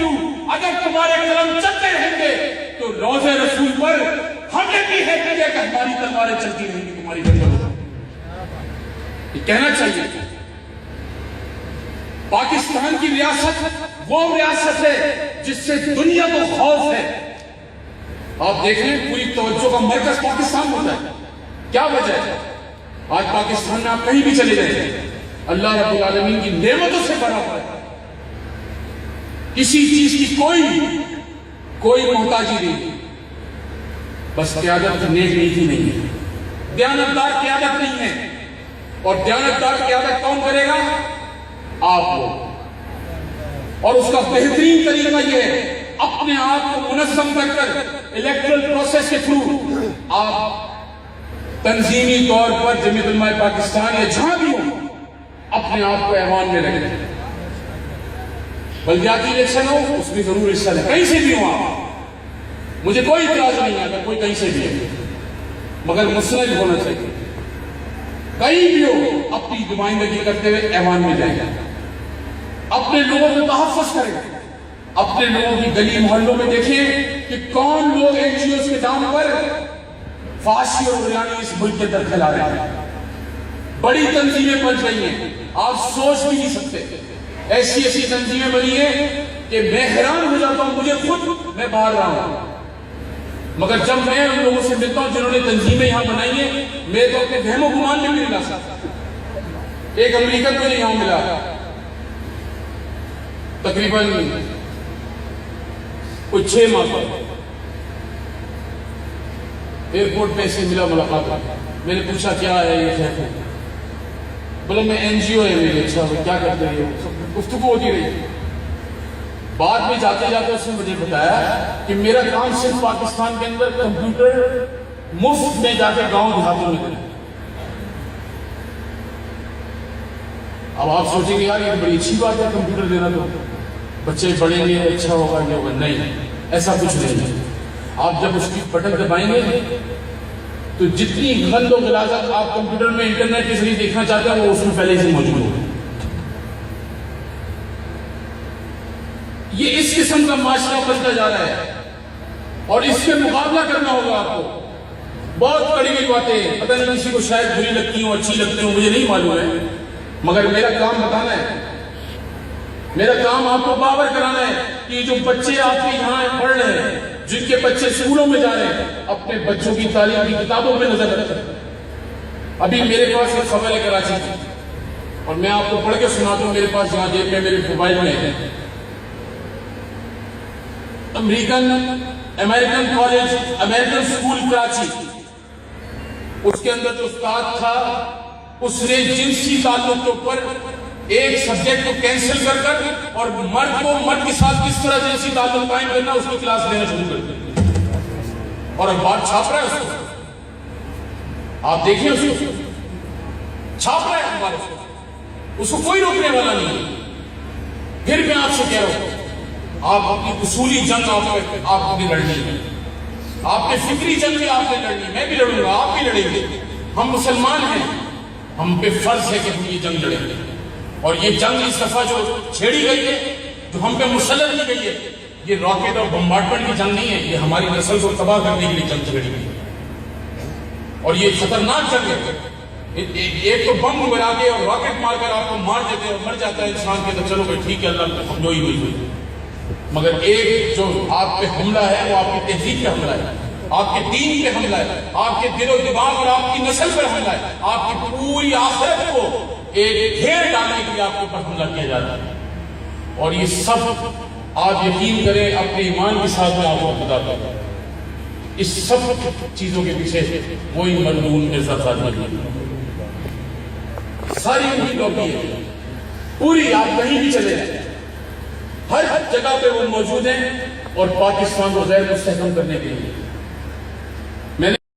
Through अगर तुम्हारे कदम चलते रहेंगे तो रोज़े रसूल पर हमने भी है कि हमारी तलवारें चलती रहेंगी तुम्हारी जंगलों में। ये कहना चाहिए। पाकिस्तान की रियासत वो रियासत है जिससे दुनिया को खौफ है। आप देख लें, पूरी तवज्जो का मरकज पाकिस्तान होता है। क्या वजह है? आज पाकिस्तान में आप कहीं भी चले जाए, अल्लाह रब्बुल आलमीन की नेमतों से भरा हुआ है। किसी चीज की कोई मोहताजी नहीं, बस क़यादत नेक नीति नहीं है, दयानतदार क़यादत नहीं है। और दयानतदार क़यादत कौन करेगा? आप लोग। और उसका बेहतरीन तरीका यह है, अपने आप को मुनज़्ज़म कर इलेक्टोरल प्रोसेस के थ्रू आप तंजीमी तौर पर जमीयत उलमा पाकिस्तान या जहां भी हो अपने आप को ऐवान में रखें। बल्दियाती इलेक्शन हो उसमें जरूर हिस्सा लें, कहीं से भी हो आप, मुझे कोई इतराज नहीं है अगर कोई कहीं से भी है, मगर मुस्तैद होना चाहिए। कहीं भी हो अपनी नुमाइंदगी करते हुए ऐवान में जाएगा, अपने लोगों को तहफ़्फ़ुज़ करें। अपने लोगों की गली मोहल्लों में देखें कि कौन लोग NGOs के नाम पर फांसी और गुलामी इस मुल्क के अंदर फैला रहे हैं। बड़ी तंजीमें बन रही हैं, आप सोच भी नहीं सकते। ऐसी ऐसी तंजीमें बनी है कि मैं हैरान हो जाता हूं, मुझे खुद मैं बाहर रहा हूं, मगर जब मैं उन लोगों से मिलता हूं जिन्होंने तंजीमें यहां बनाई है, मैं तो अपने वहमो गुमान में भी नहीं ला सकता। एक अमेरिकन मुझे यहां मिला, तकरीबन कुछ 6 माह बाद एयरपोर्ट पे से मिला, मुलाकात। मैंने पूछा क्या है ये है, बोला मैं NGO है मेरी। अच्छा क्या करते हैं? गुफ्तगू होती रही। बाद में जाते जाते उसने मुझे बताया कि मेरा काम सिर्फ पाकिस्तान के अंदर कंप्यूटर मुफ्त में जाके गांव देहातों में। अब आप सोचेंगे यार ये बड़ी अच्छी बात है कंप्यूटर देना, तो बच्चे पढ़ेंगे, अच्छा होगा ये होगा। नहीं, ऐसा कुछ नहीं है। आप जब उसकी बटन दबाएंगे तो जितनी गंद और गलाजत आप कंप्यूटर में इंटरनेट के जरिए देखना चाहते हैं वो उसमें पहले से मौजूद होगा। ये इस किस्म का माशरा बनता जा रहा है और इससे मुकाबला करना होगा आपको। बहुत कड़ी हुई बातें, पता नहीं किसी को शायद बुरी लगती हो, अच्छी लगती हो, मुझे नहीं मालूम है, मगर मेरा काम बताना है, मेरा काम आपको बावर कराना है कि जो बच्चे आपके यहाँ पढ़ रहे हैं, जिनके बच्चे स्कूलों में जा रहे हैं, अपने बच्चों की तालीम की किताबों पे नजर रखें। अभी मेरे पास एक खबर है कराची की और मैं आपको पढ़ के सुनाता हूँ। मेरे पास यहाँ जेब में मेरे मोबाइल में है। American college, American school Karachi, उसके अंदर जो उस्ताद था उसने जिनसी ताल्लुक के ऊपर एक सब्जेक्ट को कैंसिल कर और मर्द को मर्द के साथ किस तरह जिनसी ताल्लुक कायम करना उसकी क्लास लेना शुरू कर दी और अखबार छाप रहा है उसको। आप देखिए उसको छाप रहा है अखबार, उसको कोई रोकने वाला नहीं है। फिर मैं आपसे कह रहा हूं, आप अपनी उसूली जंग आपने लड़नी है, आपने फिक्री जंग भी आपने लड़नी है, मैं भी लड़ूंगा, आप भी लड़ेंगे। हम मुसलमान हैं, हम पे फर्ज है कि हम ये जंग लड़ेंगे। और ये जंग इस दफा जो छेड़ी गई है, जो हम पे मुसल्लत की गई है, ये रॉकेट और बम्बार्डमेंट की जंग नहीं है, ये हमारी नस्ल को तबाह करने के लिए जंग छेड़ी गई है। और ये खतरनाक जंग है। एक तो बम गिरा के और रॉकेट मारकर आपको मार देते हैं और मर जाता है इंसान के, तो चलो भाई ठीक है, अल्लाह को कमजोरी हुई। मगर एक जो आप पे हमला है वो आपकी तहजीब पे हमला है, आपके दीन पे हमला है, आपके दिलो दिमाग और आपकी नस्ल पर हमला है, आपकी पूरी आखिरत को एक घेर डालने के लिए आपके ऊपर हमला किया जाता है। और ये सब आप यकीन करें अपने ईमान के साथ में आपको बताता हूं, इस सब चीजों के पीछे कोई मलून मिर्जा नहीं, सारी उनकी लॉबी है पूरी। आप कहीं भी चले जाए, हर जगह पे वो मौजूद हैं और पाकिस्तान को गैर मुस्तहकम करने के लिए